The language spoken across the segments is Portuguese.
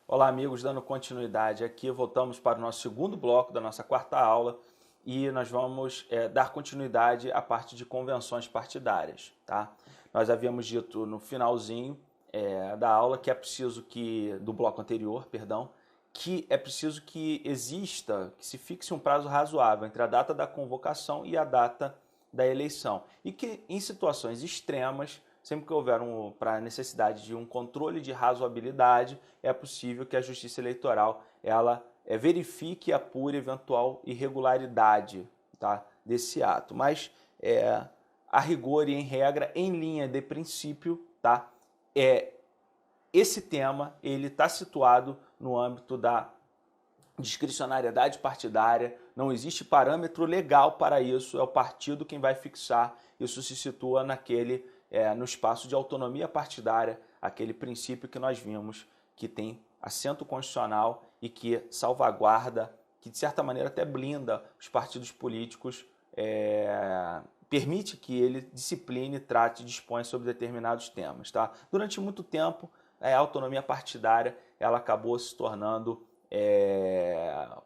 Olá, amigos, dando continuidade aqui, voltamos para o nosso segundo bloco da nossa quarta aula e nós vamos dar continuidade à parte de convenções partidárias, tá? Nós havíamos dito no finalzinho da aula que é preciso do bloco anterior, perdão, que é preciso que exista, que se fixe um prazo razoável entre a data da convocação e a data da eleição e que em situações extremas, sempre que houver para a necessidade de um controle de razoabilidade, é possível que a Justiça Eleitoral ela verifique e apure eventual irregularidade, tá, desse ato. Mas, a rigor e em regra, em linha de princípio, tá, esse tema ele está situado no âmbito da discricionariedade partidária, não existe parâmetro legal para isso, é o partido quem vai fixar, isso se situa no espaço de autonomia partidária, aquele princípio que nós vimos que tem assento constitucional e que salvaguarda, que de certa maneira até blinda os partidos políticos, permite que ele discipline, trate e dispõe sobre determinados temas. Tá? Durante muito tempo, a autonomia partidária ela acabou se tornando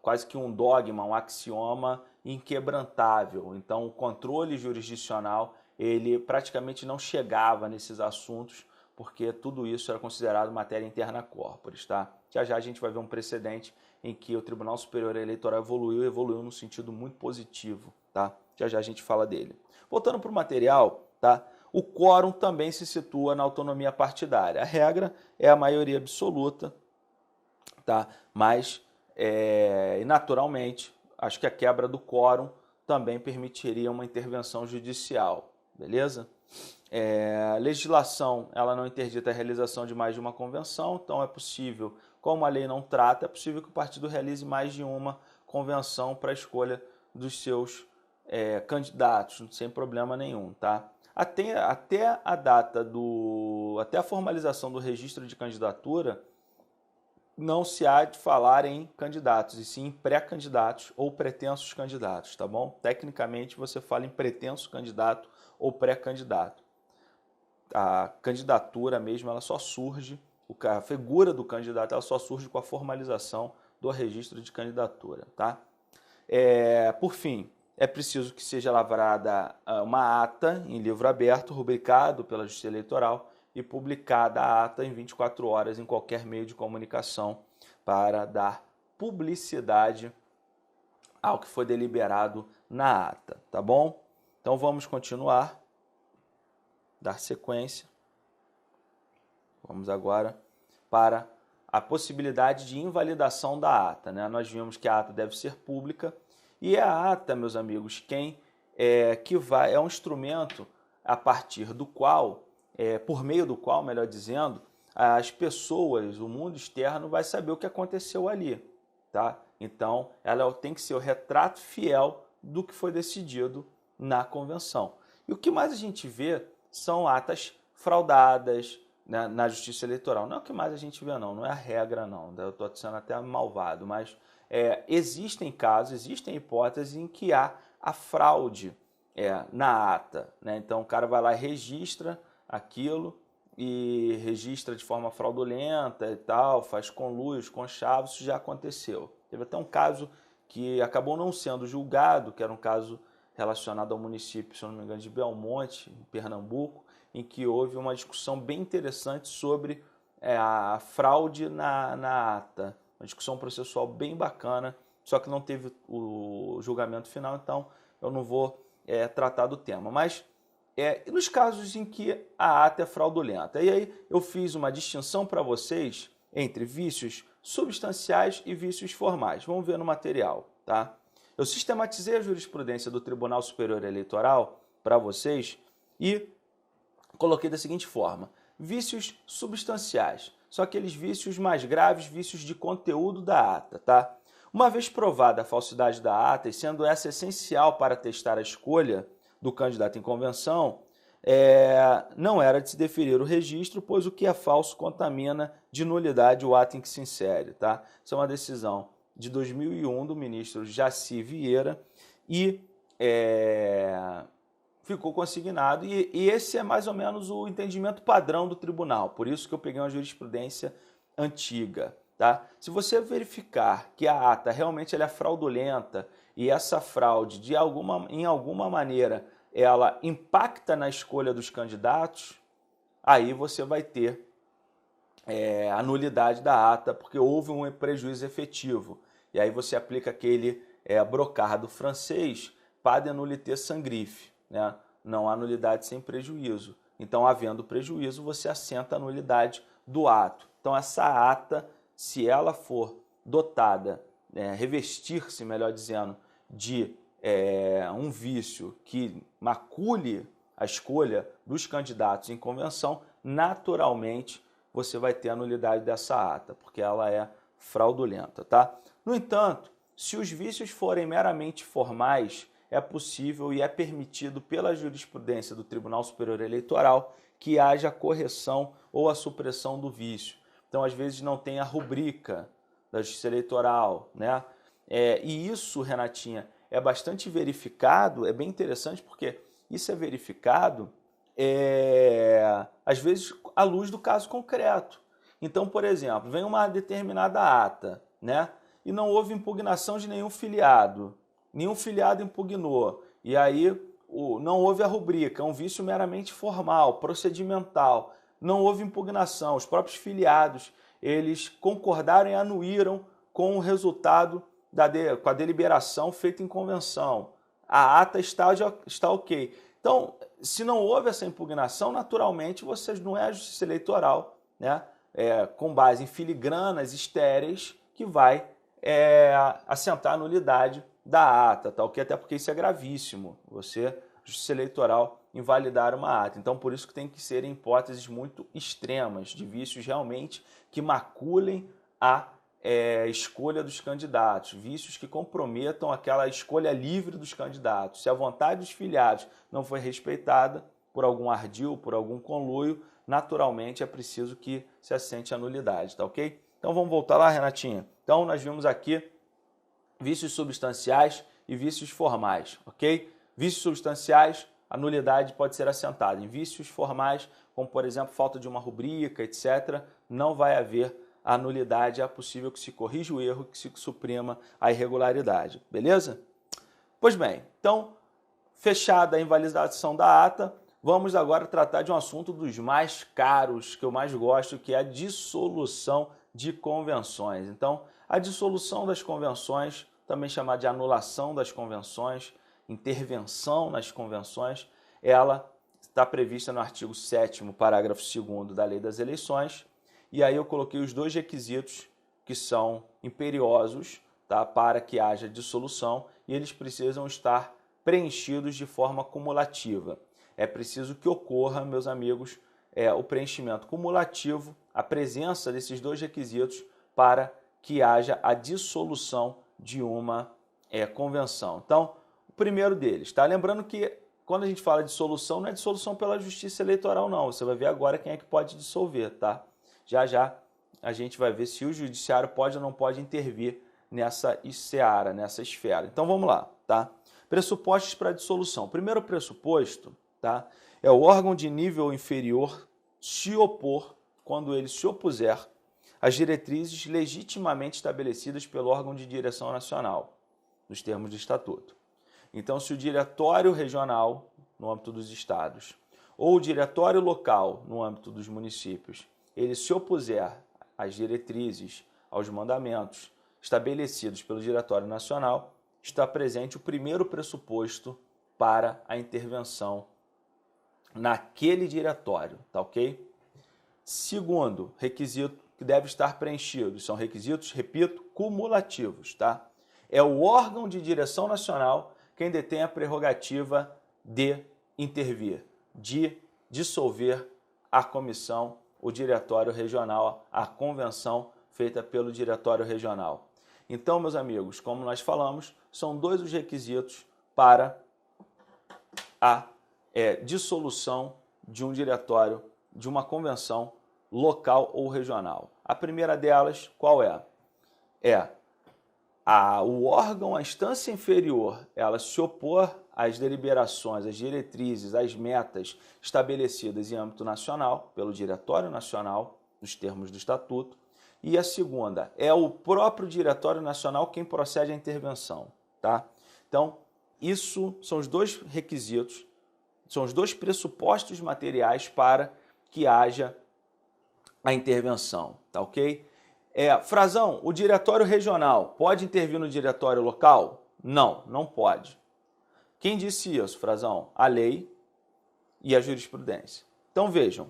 quase que um dogma, um axioma inquebrantável. Então, o controle jurisdicional ele praticamente não chegava nesses assuntos, porque tudo isso era considerado matéria interna corporis, tá? Já já a gente vai ver um precedente em que o Tribunal Superior Eleitoral evoluiu num sentido muito positivo, tá? Já já a gente fala dele. Voltando para o material, tá? O quórum também se situa na autonomia partidária. A regra é a maioria absoluta, tá? Mas, naturalmente, acho que a quebra do quórum também permitiria uma intervenção judicial, beleza? A legislação ela não interdita a realização de mais de uma convenção, então é possível, como a lei não trata, é possível que o partido realize mais de uma convenção para a escolha dos seus candidatos, sem problema nenhum, tá? Até a data até a formalização do registro de candidatura, não se há de falar em candidatos, e sim em pré-candidatos ou pretensos candidatos, tá bom? Tecnicamente, você fala em pretenso candidato ou pré-candidato. A candidatura mesmo, ela só surge, a figura do candidato, ela só surge com a formalização do registro de candidatura, tá? Por fim, é preciso que seja lavrada uma ata em livro aberto, rubricado pela Justiça Eleitoral, e publicada a ata em 24 horas em qualquer meio de comunicação para dar publicidade ao que foi deliberado na ata, tá bom? Então vamos continuar, dar sequência. Vamos agora para a possibilidade de invalidação da ata, né? Nós vimos que a ata deve ser pública e a ata, meus amigos, é um instrumento a partir do qual por meio do qual, melhor dizendo, as pessoas, o mundo externo vai saber o que aconteceu ali, tá? Então, ela tem que ser o retrato fiel do que foi decidido na convenção. E o que mais a gente vê são atas fraudadas, né, na Justiça Eleitoral. Não é o que mais a gente vê, não é a regra, não. Eu estou sendo até malvado, mas existem casos, existem hipóteses em que há a fraude na ata, né? Então, o cara vai lá e registra aquilo e registra de forma fraudulenta e tal, faz conluios, conchavos, isso já aconteceu. Teve até um caso que acabou não sendo julgado, que era um caso relacionado ao município, se eu não me engano, de Belmonte, em Pernambuco, em que houve uma discussão bem interessante sobre a fraude na ata. Uma discussão processual bem bacana, só que não teve o julgamento final, então eu não vou tratar do tema. Mas nos casos em que a ata é fraudulenta. E aí eu fiz uma distinção para vocês entre vícios substanciais e vícios formais. Vamos ver no material, tá? Eu sistematizei a jurisprudência do Tribunal Superior Eleitoral para vocês e coloquei da seguinte forma: vícios substanciais são aqueles vícios mais graves, vícios de conteúdo da ata, tá? Uma vez provada a falsidade da ata e sendo essa essencial para testar a escolha do candidato em convenção, não era de se deferir o registro, pois o que é falso contamina de nulidade o ato em que se insere. Tá? Isso é uma decisão de 2001 do ministro Jaci Vieira e ficou consignado, e esse é mais ou menos o entendimento padrão do tribunal, por isso que eu peguei uma jurisprudência antiga. Tá? Se você verificar que a ata realmente ela é fraudulenta e essa fraude, em alguma maneira, ela impacta na escolha dos candidatos, aí você vai ter a nulidade da ata, porque houve um prejuízo efetivo. E aí você aplica aquele brocard francês, pas de nullité sans griffe, né? Não há nulidade sem prejuízo. Então, havendo prejuízo, você assenta a nulidade do ato. Então, essa ata, se ela for dotada, revestir-se, melhor dizendo, de um vício que macule a escolha dos candidatos em convenção, naturalmente você vai ter a nulidade dessa ata, porque ela é fraudulenta, tá? No entanto, se os vícios forem meramente formais, é possível e é permitido pela jurisprudência do Tribunal Superior Eleitoral que haja a correção ou a supressão do vício. Então, às vezes, não tem a rubrica da Justiça Eleitoral, né? E isso, Renatinha, é bastante verificado, é bem interessante porque isso é verificado, às vezes, à luz do caso concreto. Então, por exemplo, vem uma determinada ata, né? E não houve impugnação de nenhum filiado impugnou, e aí não houve a rubrica, é um vício meramente formal, procedimental, não houve impugnação, os próprios filiados, eles concordaram e anuíram com o resultado, com a deliberação feita em convenção, a ata está ok. Então, se não houve essa impugnação, naturalmente, você não é a Justiça Eleitoral, né? Com base em filigranas estéreis, que vai assentar a nulidade da ata, tá ok? Até porque isso é gravíssimo, você, Justiça Eleitoral, invalidar uma ata. Então, por isso que tem que ser em hipóteses muito extremas, de vícios realmente que maculem a escolha dos candidatos, vícios que comprometam aquela escolha livre dos candidatos. Se a vontade dos filiados não foi respeitada por algum ardil, por algum conluio, naturalmente é preciso que se assente a nulidade, tá ok? Então, vamos voltar lá, Renatinha. Então, nós vimos aqui vícios substanciais e vícios formais, ok? Vícios substanciais, a nulidade pode ser assentada. Em vícios formais, como por exemplo, falta de uma rubrica, etc., não vai haver a nulidade, é possível que se corrija o erro, que se suprima a irregularidade, beleza? Pois bem, então, fechada a invalidação da ata, vamos agora tratar de um assunto dos mais caros, que eu mais gosto, que é a dissolução de convenções. Então, a dissolução das convenções, também chamada de anulação das convenções, intervenção nas convenções, ela está prevista no artigo 7º, parágrafo 2º da Lei das Eleições, e aí eu coloquei os dois requisitos que são imperiosos, tá, para que haja dissolução, e eles precisam estar preenchidos de forma cumulativa. É preciso que ocorra, meus amigos, o preenchimento cumulativo, a presença desses dois requisitos para que haja a dissolução de uma convenção. Então, o primeiro deles, tá? Lembrando que quando a gente fala de dissolução, não é dissolução pela Justiça Eleitoral, não. Você vai ver agora quem é que pode dissolver, tá? Já já a gente vai ver se o Judiciário pode ou não pode intervir nessa seara, nessa esfera. Então, vamos lá, tá? Pressupostos para dissolução. O primeiro pressuposto, tá, é o órgão de nível inferior se opor, quando ele se opuser às diretrizes legitimamente estabelecidas pelo órgão de direção nacional, nos termos do Estatuto. Então, se o diretório regional, no âmbito dos estados, ou o diretório local, no âmbito dos municípios, ele se opuser às diretrizes, aos mandamentos estabelecidos pelo diretório nacional, está presente o primeiro pressuposto para a intervenção naquele diretório, tá ok? Segundo requisito que deve estar preenchido, são requisitos, repito, cumulativos, tá? É o órgão de direção nacional quem detém a prerrogativa de intervir, de dissolver a comissão, o diretório regional, a convenção feita pelo diretório regional. Então, meus amigos, como nós falamos, são dois os requisitos para a dissolução de um diretório, de uma convenção local ou regional. A primeira delas, qual é? O órgão, a instância inferior, ela se opor as deliberações, as diretrizes, as metas estabelecidas em âmbito nacional, pelo Diretório Nacional, nos termos do Estatuto. E a segunda, é o próprio Diretório Nacional quem procede à intervenção, tá? Então, isso são os dois requisitos, são os dois pressupostos materiais para que haja a intervenção, tá ok? Frazão, o diretório regional pode intervir no diretório local? Não, não pode. Quem disse isso, Frazão? A lei e a jurisprudência. Então vejam,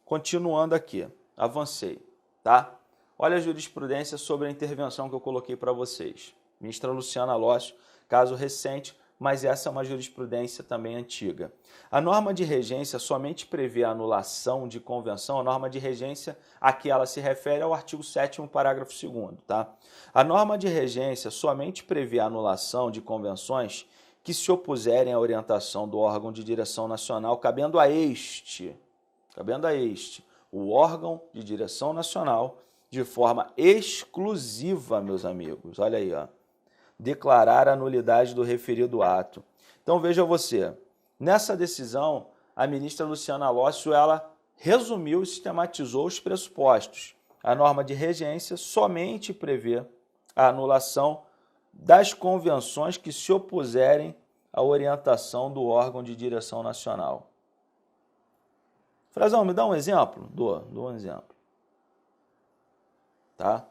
continuando aqui, avancei, tá? Olha a jurisprudência sobre a intervenção que eu coloquei para vocês. Ministra Luciana Lócio, caso recente, mas essa é uma jurisprudência também antiga. A norma de regência somente prevê a anulação de convenção, a norma de regência a que ela se refere é o artigo 7º, parágrafo 2º, tá? A norma de regência somente prevê a anulação de convenções que se opuserem à orientação do órgão de direção nacional, cabendo a este, o órgão de direção nacional, de forma exclusiva, meus amigos, olha aí, ó, declarar a nulidade do referido ato. Então veja você, nessa decisão, a ministra Luciana Lócio, ela resumiu e sistematizou os pressupostos. A norma de regência somente prevê a anulação das convenções que se opuserem à orientação do órgão de direção nacional. Frazão, me dá um exemplo? Dou um exemplo. Tá?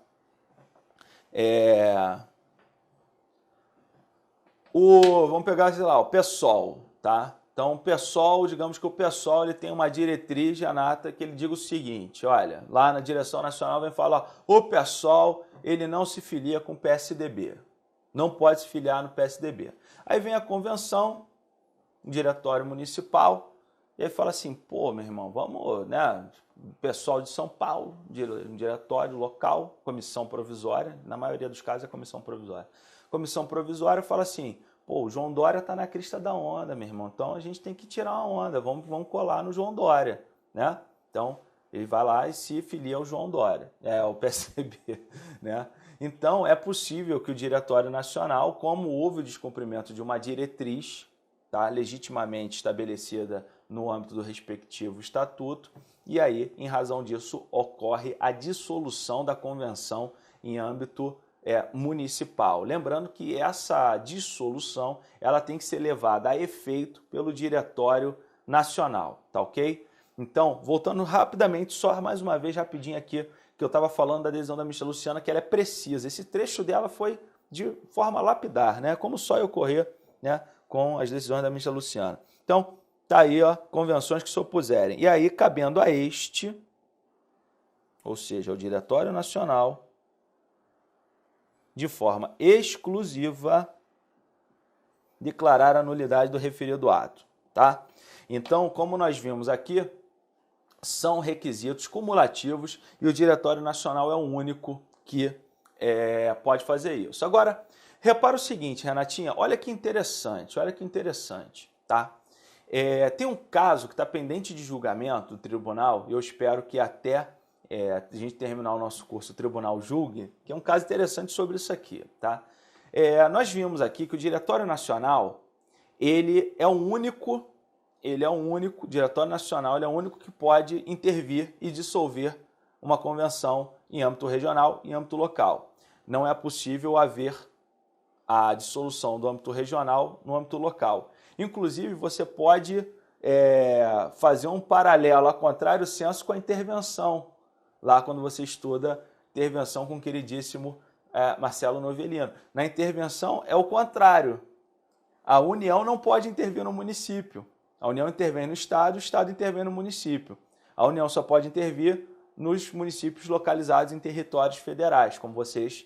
Vamos pegar, sei lá, o PSOL, tá? Então, o PSOL, digamos que o PSOL ele tem uma diretriz, Renata, que ele diga o seguinte, olha, lá na direção nacional vem falar, o PSOL, ele não se filia com o PSDB, não pode se filiar no PSDB. Aí vem a convenção, o diretório municipal, e aí fala assim, pô, meu irmão, vamos, né, pessoal de São Paulo, diretório local, comissão provisória, na maioria dos casos é comissão provisória. Comissão provisória fala assim, pô, o João Dória tá na crista da onda, meu irmão, então a gente tem que tirar uma onda, vamos colar no João Dória, né? Então, ele vai lá e se filia ao João Dória, ao PSDB, né? Então, é possível que o Diretório Nacional, como houve o descumprimento de uma diretriz, tá, legitimamente estabelecida no âmbito do respectivo estatuto, e aí, em razão disso, ocorre a dissolução da convenção em âmbito municipal. Lembrando que essa dissolução ela tem que ser levada a efeito pelo Diretório Nacional, tá ok? Então, voltando rapidamente, só mais uma vez, rapidinho aqui, que eu estava falando da decisão da ministra Luciana, que ela é precisa. Esse trecho dela foi de forma lapidar, né? Como só ia ocorrer, né, com as decisões da ministra Luciana. Então, tá aí, ó, convenções que se opuserem. E aí, cabendo a este, ou seja, ao Diretório Nacional, de forma exclusiva, declarar a nulidade do referido ato, tá? Então, como nós vimos aqui, são requisitos cumulativos e o Diretório Nacional é o único que pode fazer isso. Agora, repara o seguinte, Renatinha, olha que interessante, tá? Tem um caso que está pendente de julgamento do tribunal, e eu espero que até a gente terminar o nosso curso, o tribunal julgue, que é um caso interessante sobre isso aqui, tá? Nós vimos aqui que o Diretório Nacional, ele é o único, o Diretório Nacional ele é o único que pode intervir e dissolver uma convenção em âmbito regional e em âmbito local. Não é possível haver a dissolução do âmbito regional no âmbito local. Inclusive, você pode fazer um paralelo a contrário senso com a intervenção, lá quando você estuda intervenção com o queridíssimo Marcelo Novellino. Na intervenção é o contrário. A União não pode intervir no município. A União intervém no Estado, o Estado intervém no município. A União só pode intervir nos municípios localizados em territórios federais, como vocês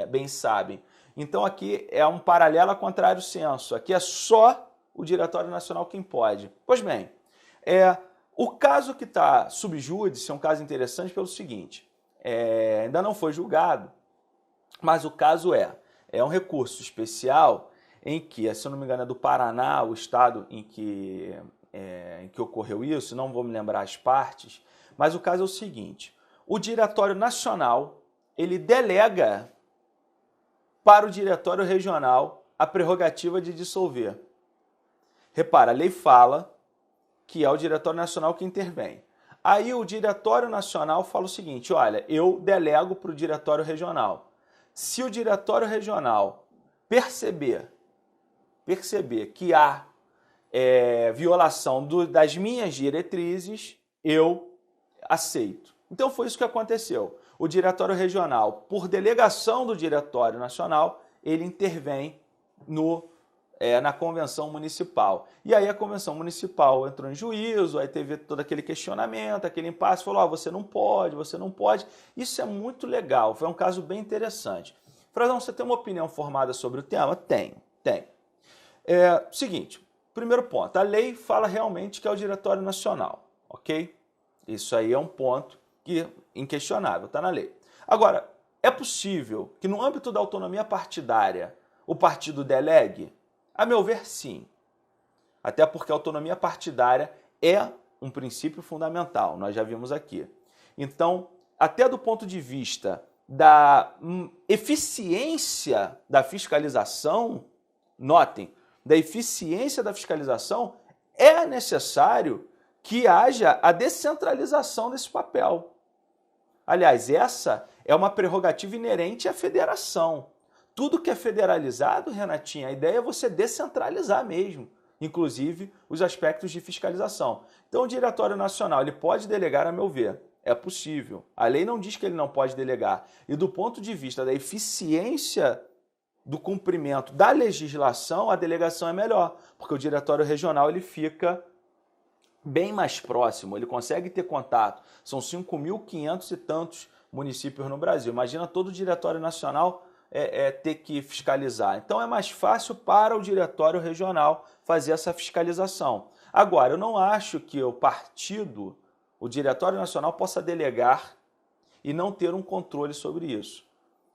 bem sabem. Então aqui é um paralelo a contrário senso. Aqui é só o Diretório Nacional quem pode. Pois bem, o caso que está sub júdice é um caso interessante pelo seguinte, ainda não foi julgado, mas o caso é um recurso especial em que, se eu não me engano, é do Paraná, o estado em que ocorreu isso, não vou me lembrar as partes, mas o caso é o seguinte, o Diretório Nacional, ele delega para o Diretório Regional a prerrogativa de dissolver. Repara, a lei fala que é o Diretório Nacional que intervém. Aí o Diretório Nacional fala o seguinte, olha, eu delego para o Diretório Regional. Se o Diretório Regional perceber que há violação das minhas diretrizes, eu aceito. Então foi isso que aconteceu. O Diretório Regional, por delegação do Diretório Nacional, ele intervém na Convenção Municipal. E aí a Convenção Municipal entrou em juízo, aí teve todo aquele questionamento, aquele impasse, falou, você não pode. Isso é muito legal, foi um caso bem interessante. Frazão, você tem uma opinião formada sobre o tema? Tenho. Seguinte, primeiro ponto, a lei fala realmente que é o Diretório Nacional, ok? Isso aí é um ponto inquestionável, está na lei. Agora, é possível que no âmbito da autonomia partidária o partido delegue? A meu ver, sim. Até porque a autonomia partidária é um princípio fundamental, nós já vimos aqui. Então, até do ponto de vista da eficiência da fiscalização, notem, da eficiência da fiscalização, é necessário que haja a descentralização desse papel. Aliás, essa é uma prerrogativa inerente à federação. Tudo que é federalizado, Renatinha, a ideia é você descentralizar mesmo, inclusive os aspectos de fiscalização. Então, o Diretório Nacional ele pode delegar, a meu ver, é possível. A lei não diz que ele não pode delegar. E do ponto de vista da eficiência do cumprimento da legislação, a delegação é melhor, porque o Diretório Regional ele fica bem mais próximo, ele consegue ter contato. São 5.500 e tantos municípios no Brasil. Imagina todo o Diretório Nacional ter que fiscalizar. Então é mais fácil para o Diretório Regional fazer essa fiscalização. Agora, eu não acho que o Diretório Nacional possa delegar e não ter um controle sobre isso.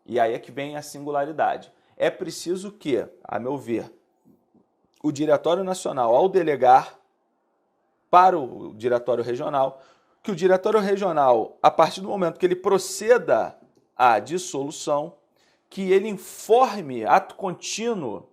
E aí é que vem a singularidade. É preciso que, a meu ver, o Diretório Nacional, ao delegar para o Diretório Regional, que o Diretório Regional, a partir do momento que ele proceda à dissolução, que ele informe, ato contínuo,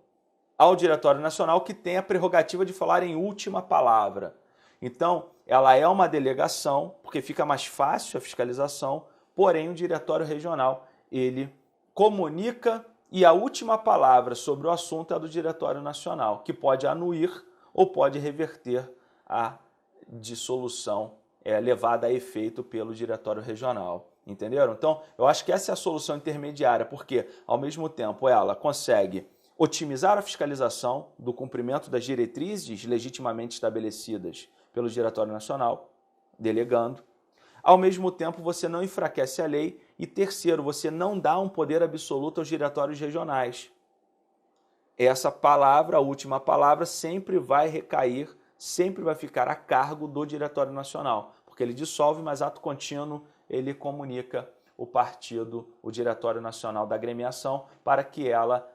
ao Diretório Nacional, que tem a prerrogativa de falar em última palavra. Então, ela é uma delegação, porque fica mais fácil a fiscalização, porém o Diretório Regional, ele comunica e a última palavra sobre o assunto é a do Diretório Nacional, que pode anuir ou pode reverter a dissolução levada a efeito pelo Diretório Regional. Entenderam? Então, eu acho que essa é a solução intermediária, porque, ao mesmo tempo, ela consegue otimizar a fiscalização do cumprimento das diretrizes legitimamente estabelecidas pelo Diretório Nacional, delegando. Ao mesmo tempo, você não enfraquece a lei e, terceiro, você não dá um poder absoluto aos diretórios regionais. Essa palavra, a última palavra, sempre vai recair, sempre vai ficar a cargo do Diretório Nacional, porque ele dissolve, mas ato contínuo ele comunica o partido, o Diretório Nacional da Agremiação, para que ela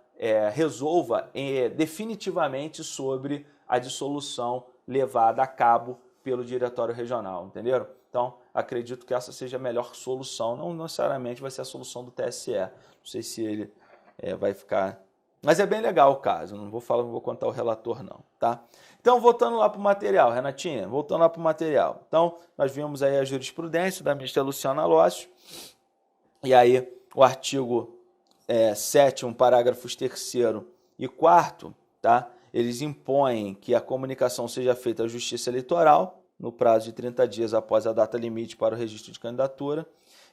resolva definitivamente sobre a dissolução levada a cabo pelo Diretório Regional, entenderam? Então, acredito que essa seja a melhor solução, não necessariamente vai ser a solução do TSE, não sei se ele vai ficar... Mas é bem legal o caso, não vou contar o relator não, tá? Então, voltando lá para o material, Renatinha, voltando lá para o material. Então, nós vimos aí a jurisprudência da ministra Luciana Lócio, e aí o artigo 7º, parágrafos 3º e 4º, tá? Eles impõem que a comunicação seja feita à Justiça Eleitoral, no prazo de 30 dias após a data limite para o registro de candidatura,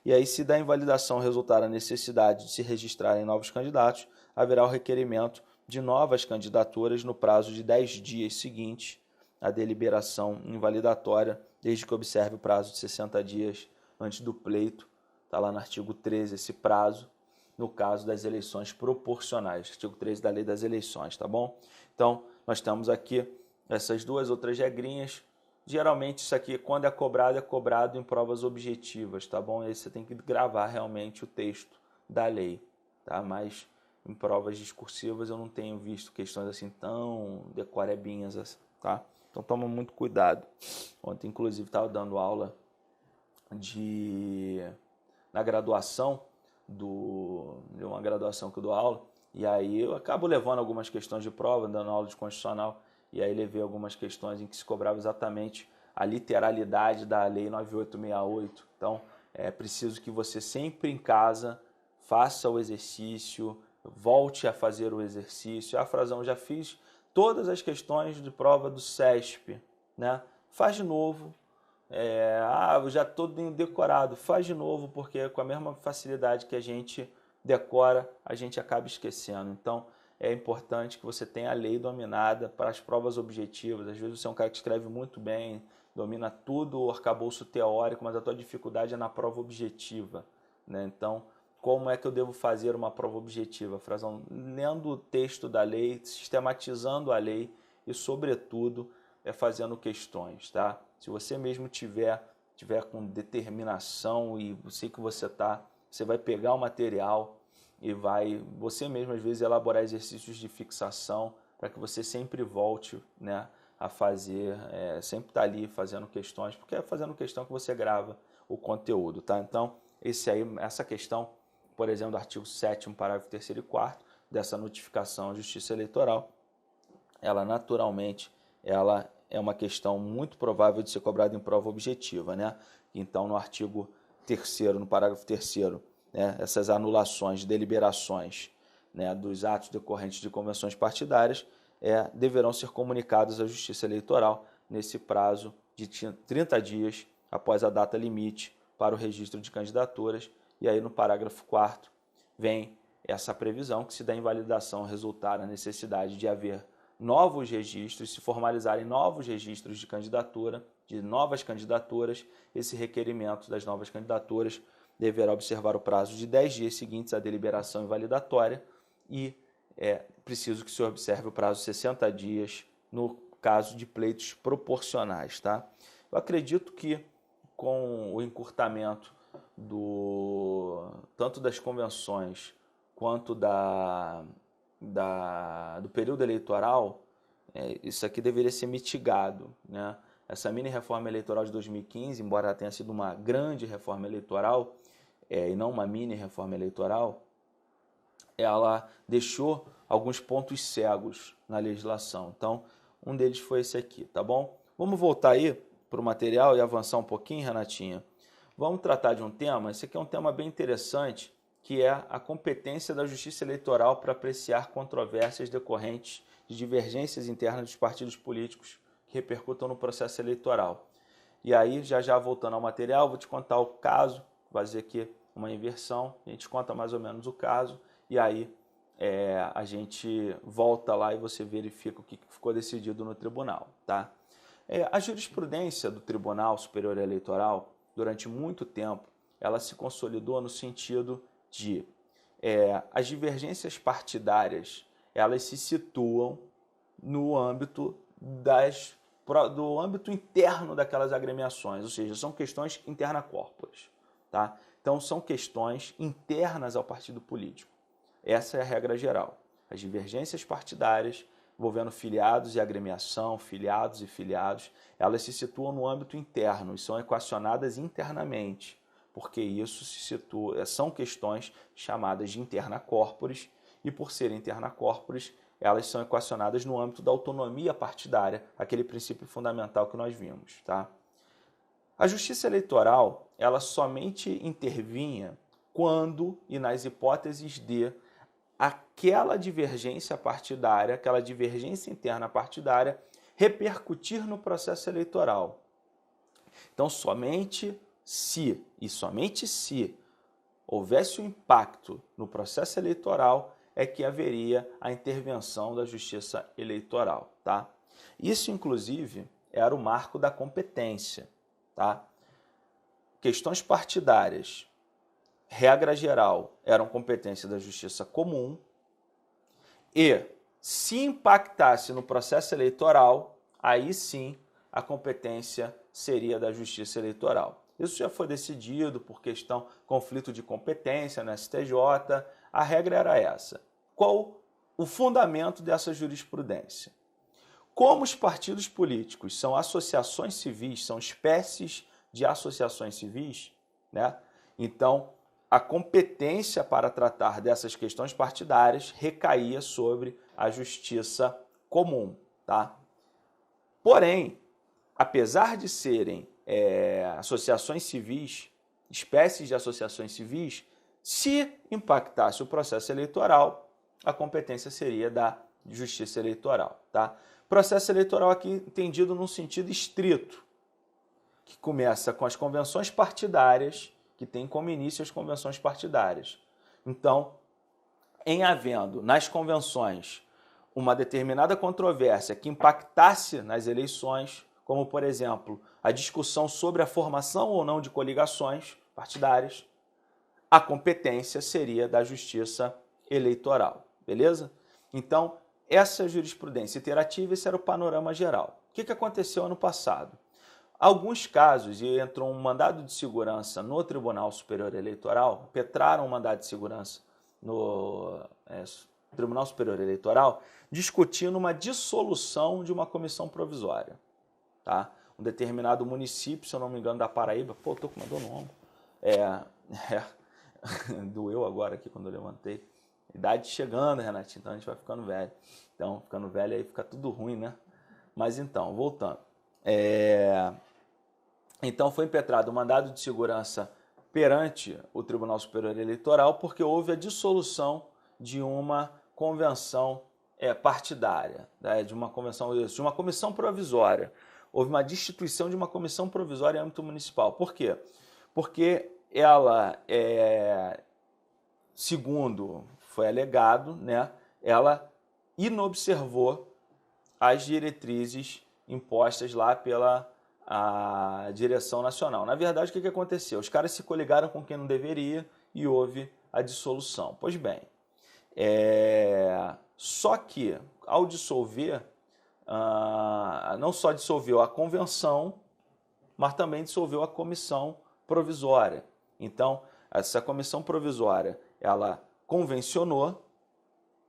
e aí se da invalidação resultar a necessidade de se registrarem novos candidatos, haverá o requerimento de novas candidaturas no prazo de 10 dias seguintes à deliberação invalidatória, desde que observe o prazo de 60 dias antes do pleito. Está lá no artigo 13 esse prazo, no caso das eleições proporcionais, artigo 13 da Lei das Eleições, tá bom? Então, nós temos aqui essas duas outras regrinhas. Geralmente isso aqui, quando é cobrado em provas objetivas, tá bom? E aí você tem que gravar realmente o texto da lei, tá? Mas em provas discursivas eu não tenho visto questões assim tão decorebinhas, tá? Então toma muito cuidado. Ontem, inclusive, estava dando aula na graduação, de uma graduação que eu dou aula, e aí eu acabo levando algumas questões de prova, dando aula de constitucional, e aí levei algumas questões em que se cobrava exatamente a literalidade da Lei 9868. Então, é preciso que você sempre em casa faça o exercício, volte a fazer o exercício. Ah, Frazão, já fiz todas as questões de prova do CESP, né? Faz de novo. Eu já estou decorado. Faz de novo, porque com a mesma facilidade que a gente decora, a gente acaba esquecendo. Então, é importante que você tenha a lei dominada para as provas objetivas. Às vezes você é um cara que escreve muito bem, domina tudo o arcabouço teórico, mas a tua dificuldade é na prova objetiva, né? Então, como é que eu devo fazer uma prova objetiva, Frazão? Lendo o texto da lei, sistematizando a lei e, sobretudo, fazendo questões, tá? Se você mesmo tiver com determinação e sei que você vai pegar o material e vai, você mesmo às vezes, elaborar exercícios de fixação para que você sempre volte, né, a fazer, sempre estar ali fazendo questões, porque é fazendo questão que você grava o conteúdo, tá? Então, essa questão, por exemplo, do artigo 7º, parágrafo 3º e 4º, dessa notificação à Justiça Eleitoral, ela naturalmente, ela é uma questão muito provável de ser cobrada em prova objetiva, né? Então, no artigo 3º, no parágrafo 3º, né, essas anulações de deliberações, né, dos atos decorrentes de convenções partidárias deverão ser comunicadas à Justiça Eleitoral nesse prazo de 30 dias após a data limite para o registro de candidaturas. E aí, no parágrafo 4º, vem essa previsão que, se da invalidação resultar a necessidade de haver novos registros, se formalizarem novos registros de candidatura, de novas candidaturas, esse requerimento das novas candidaturas deverá observar o prazo de 10 dias seguintes à deliberação invalidatória e é preciso que se observe o prazo de 60 dias no caso de pleitos proporcionais, tá? Eu acredito que com o encurtamento tanto das convenções quanto do período eleitoral, isso aqui deveria ser mitigado, né? Essa mini reforma eleitoral de 2015, embora ela tenha sido uma grande reforma eleitoral, e não uma mini reforma eleitoral, ela deixou alguns pontos cegos na legislação. Então, um deles foi esse aqui, tá bom? Vamos voltar aí para o material e avançar um pouquinho, Renatinha. Vamos tratar de um tema, esse aqui é um tema bem interessante, que é a competência da Justiça Eleitoral para apreciar controvérsias decorrentes de divergências internas dos partidos políticos que repercutam no processo eleitoral. E aí, já voltando ao material, vou te contar o caso, vou fazer aqui uma inversão, a gente conta mais ou menos o caso, e aí a gente volta lá e você verifica o que ficou decidido no tribunal, tá? A jurisprudência do Tribunal Superior Eleitoral, durante muito tempo, ela se consolidou no sentido de as divergências partidárias, elas se situam no âmbito do âmbito interno daquelas agremiações, ou seja, são questões interna corporis, tá? Então, são questões internas ao partido político. Essa é a regra geral. As divergências partidárias envolvendo filiados e agremiação, filiados e filiados, elas se situam no âmbito interno e são equacionadas internamente, porque isso são questões chamadas de interna corporis, e por serem interna corporis, elas são equacionadas no âmbito da autonomia partidária, aquele princípio fundamental que nós vimos, tá? A Justiça Eleitoral, ela somente intervinha quando e nas hipóteses de aquela divergência partidária, aquela divergência interna partidária repercutir no processo eleitoral. Então, somente se houvesse um impacto no processo eleitoral é que haveria a intervenção da Justiça Eleitoral, tá? Isso, inclusive, era o marco da competência, tá? Questões partidárias, regra geral, eram competência da Justiça Comum e, se impactasse no processo eleitoral, aí sim a competência seria da Justiça Eleitoral. Isso já foi decidido por conflito de competência na STJ, a regra era essa. Qual o fundamento dessa jurisprudência? Como os partidos políticos são associações civis, são espécies de associações civis, né? Então, a competência para tratar dessas questões partidárias recaía sobre a Justiça Comum, tá? Porém, apesar de serem associações civis, espécies de associações civis, se impactasse o processo eleitoral, a competência seria da Justiça Eleitoral. Tá? Processo eleitoral aqui entendido num sentido estrito, que começa com as convenções partidárias, que tem como início as convenções partidárias. Então, em havendo nas convenções uma determinada controvérsia que impactasse nas eleições, como, por exemplo, a discussão sobre a formação ou não de coligações partidárias, a competência seria da Justiça Eleitoral, beleza? Então, essa jurisprudência iterativa, esse era o panorama geral. O que aconteceu ano passado? Alguns casos, e entrou um mandado de segurança no Tribunal Superior Eleitoral, petraram um mandado de segurança no Tribunal Superior Eleitoral, discutindo uma dissolução de uma comissão provisória. Tá? Um determinado município, se eu não me engano, da Paraíba, pô, tô com uma dor no ombro, doeu agora aqui quando eu levantei. Idade chegando, Renatinho, então a gente vai ficando velho. Então, ficando velho aí fica tudo ruim, né? Mas então, voltando. Então, foi impetrado um mandado de segurança perante o Tribunal Superior Eleitoral porque houve a dissolução de uma convenção partidária, né? de uma comissão provisória. Houve uma destituição de uma comissão provisória em âmbito municipal. Por quê? Porque ela, segundo foi alegado, né, ela inobservou as diretrizes impostas lá pela direção nacional. Na verdade, o que aconteceu? Os caras se coligaram com quem não deveria e houve a dissolução. Pois bem, só que ao dissolver, não só dissolveu a convenção, mas também dissolveu a comissão provisória. Então, essa comissão provisória, ela convencionou,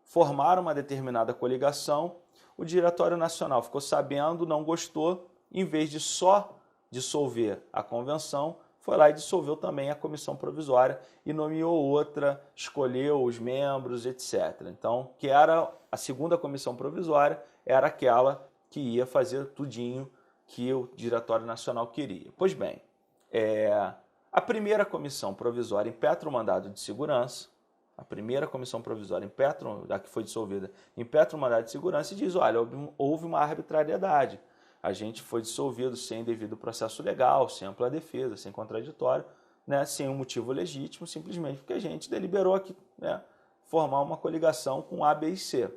formaram uma determinada coligação, o Diretório Nacional ficou sabendo, não gostou, em vez de só dissolver a convenção, foi lá e dissolveu também a comissão provisória e nomeou outra, escolheu os membros, etc. Então, que era a segunda comissão provisória, era aquela que ia fazer tudinho que o Diretório Nacional queria. Pois bem, a primeira comissão provisória impetra o mandado de segurança, a primeira comissão provisória a que foi dissolvida, impetra o mandado de segurança e diz, olha, houve uma arbitrariedade. A gente foi dissolvido sem devido processo legal, sem ampla defesa, sem contraditório, né, sem um motivo legítimo, simplesmente porque a gente deliberou aqui, né, formar uma coligação com A, B e C.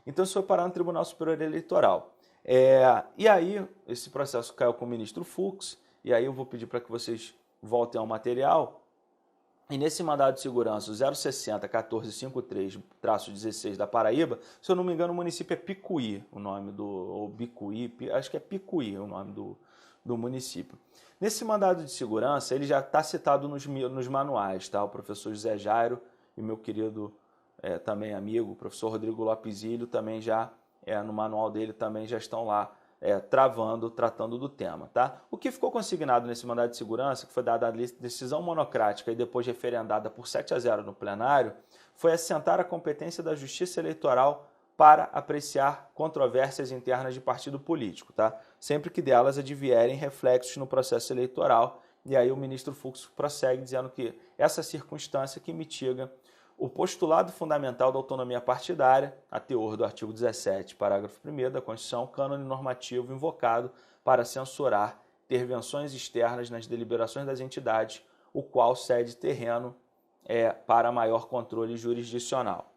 Então isso foi parar no Tribunal Superior Eleitoral. E aí esse processo caiu com o ministro Fux, e aí eu vou pedir para que vocês voltem ao material. E nesse mandado de segurança, o 060-1453-16 da Paraíba, se eu não me engano, o município é Picuí, o nome ou Bicuí, acho que é Picuí o nome do município. Nesse mandado de segurança, ele já está citado nos manuais, tá? O professor José Jairo e meu querido também amigo, o professor Rodrigo Lopes Ilho, também já, no manual dele, também já estão lá tratando do tema. Tá? O que ficou consignado nesse mandado de segurança, que foi dada a decisão monocrática e depois referendada por 7-0 no plenário, foi assentar a competência da Justiça Eleitoral para apreciar controvérsias internas de partido político, tá? Sempre que delas advierem reflexos no processo eleitoral. E aí o ministro Fux prossegue dizendo que essa circunstância que mitiga o postulado fundamental da autonomia partidária, a teor do artigo 17, parágrafo 1º da Constituição, cânone normativo invocado para censurar intervenções externas nas deliberações das entidades, o qual cede terreno para maior controle jurisdicional.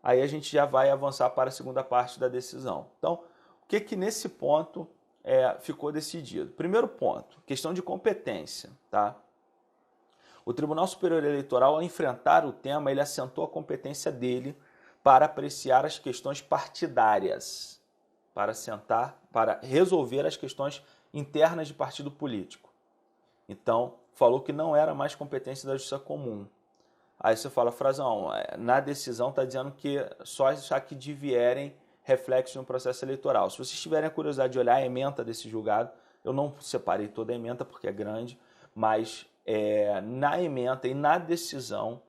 Aí a gente já vai avançar para a segunda parte da decisão. Então, o que nesse ponto ficou decidido? Primeiro ponto, questão de competência, tá? O Tribunal Superior Eleitoral, ao enfrentar o tema, ele assentou a competência dele para apreciar as questões partidárias, para resolver as questões internas de partido político. Então, falou que não era mais competência da Justiça Comum. Aí você fala, Frazão, na decisão está dizendo que só já que divierem reflexos no processo eleitoral. Se vocês tiverem a curiosidade de olhar a ementa desse julgado, eu não separei toda a ementa porque é grande, mas na ementa e na decisão,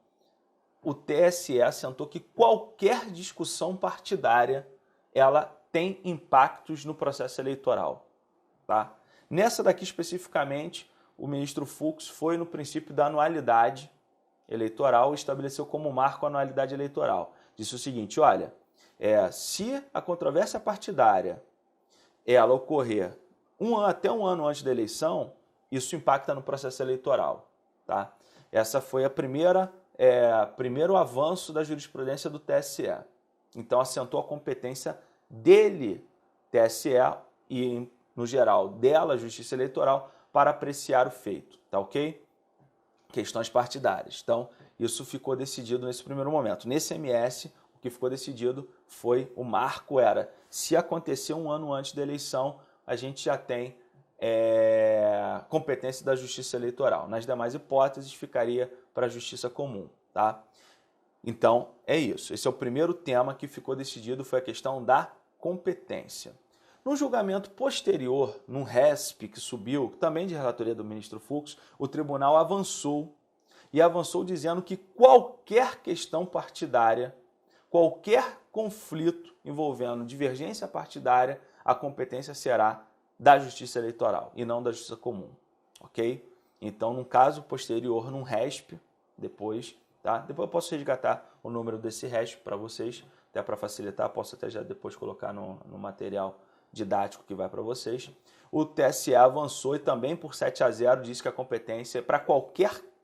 o TSE assentou que qualquer discussão partidária ela tem impactos no processo eleitoral. Tá? Nessa daqui especificamente, o ministro Fux foi no princípio da anualidade eleitoral e estabeleceu como marco a anualidade eleitoral. Disse o seguinte, olha, se a controvérsia partidária ela ocorrer até um ano antes da eleição, isso impacta no processo eleitoral. Tá? Essa foi primeiro avanço da jurisprudência do TSE. Então, assentou a competência dele, TSE, e, no geral, dela, Justiça Eleitoral, para apreciar o feito. Tá ok? Questões partidárias. Então, isso ficou decidido nesse primeiro momento. Nesse MS, o que ficou decidido foi, o marco era, se acontecer um ano antes da eleição, a gente já tem competência da Justiça Eleitoral. Nas demais hipóteses, ficaria para a Justiça Comum. Tá? Então, é isso. Esse é o primeiro tema que ficou decidido, foi a questão da competência. No julgamento posterior, num RESP que subiu, também de relatoria do ministro Fux, o tribunal avançou dizendo que qualquer questão partidária, qualquer conflito envolvendo divergência partidária, a competência será da Justiça Eleitoral e não da Justiça Comum, ok? Então, num caso posterior, num RESP, depois eu posso resgatar o número desse RESP para vocês, até para facilitar, posso até já depois colocar no material didático que vai para vocês. O TSE avançou e também por 7-0 disse que a competência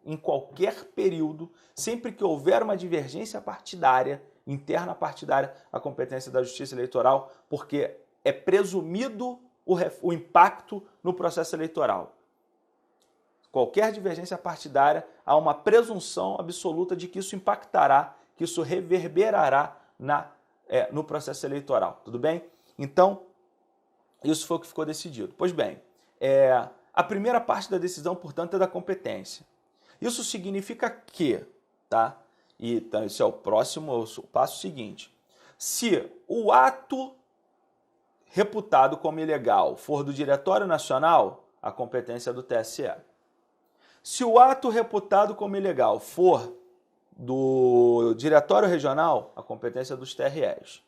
em qualquer período, sempre que houver uma divergência partidária, interna partidária, a competência da Justiça Eleitoral, porque é presumido o impacto no processo eleitoral. Qualquer divergência partidária, há uma presunção absoluta de que isso impactará, que isso reverberará no processo eleitoral. Tudo bem? Então, isso foi o que ficou decidido. Pois bem, a primeira parte da decisão, portanto, é da competência. Isso significa que, tá? E então, esse é o passo seguinte. Se o ato reputado como ilegal for do Diretório Nacional, a competência é do TSE. Se o ato reputado como ilegal for do Diretório Regional, a competência é dos TREs.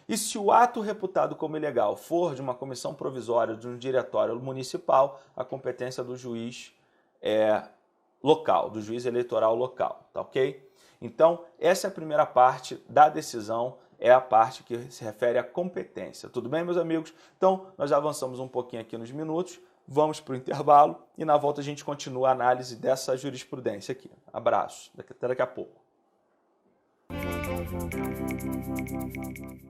E se o ato reputado como ilegal for de uma comissão provisória de um diretório municipal, a competência do juiz local, do juiz eleitoral local, tá ok? Então, essa é a primeira parte da decisão, é a parte que se refere à competência. Tudo bem, meus amigos? Então, nós já avançamos um pouquinho aqui nos minutos, vamos para o intervalo e na volta a gente continua a análise dessa jurisprudência aqui. Abraço, até daqui a pouco.